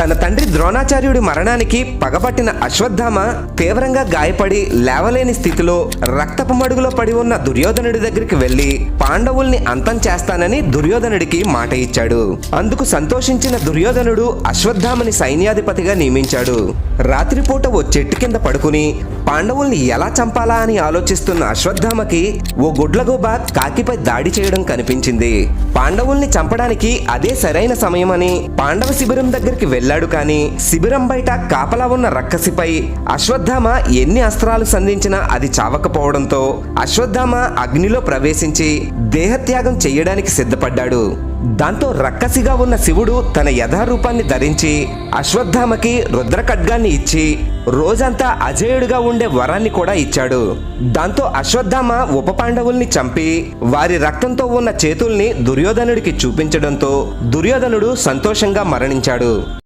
తన తండ్రి ద్రోణాచార్యుడి మరణానికి పగబట్టిన అశ్వత్థామ తీవ్రంగా గాయపడి లేవలేని స్థితిలో రక్తపు మడుగులో పడి ఉన్న దుర్యోధనుడి దగ్గరికి వెళ్లి పాండవుల్ని అంతం చేస్తానని దుర్యోధనుడికి మాట ఇచ్చాడు. అందుకు సంతోషించిన దుర్యోధనుడు అశ్వత్థామని సైన్యాధిపతిగా నియమించాడు. రాత్రిపూట ఓ చెట్టు కింద పడుకుని పాండవుల్ని ఎలా చంపాలా అని ఆలోచిస్తున్న అశ్వత్థామకి ఓ గుడ్లగూబ కాకిపై దాడి చేయడం కనిపించింది. పాండవుల్ని చంపడానికి అదే సరైన సమయమని పాండవ శిబిరం దగ్గరికి వెళ్ళాడు. కానీ శిబిరం బయట కాపలా ఉన్న రక్కసిపై అశ్వత్థామ ఎన్ని అస్త్రాలు సంధించినా అది చావకపోవడంతో అశ్వత్థామ అగ్నిలో ప్రవేశించి దేహత్యాగం చెయ్యడానికి సిద్ధపడ్డాడు. దాంతో రక్కసిగా ఉన్న శివుడు తన యథారూపాన్ని ధరించి అశ్వత్థామకి రుద్ర ఖడ్గాన్ని ఇచ్చి రోజంతా అజేయుడుగా ఉండే వరాన్ని కూడా ఇచ్చాడు. దాంతో అశ్వత్థామ ఉప పాండవుల్ని చంపి వారి రక్తంతో ఉన్న చేతుల్ని దుర్యోధనుడికి చూపించడంతో దుర్యోధనుడు సంతోషంగా మరణించాడు.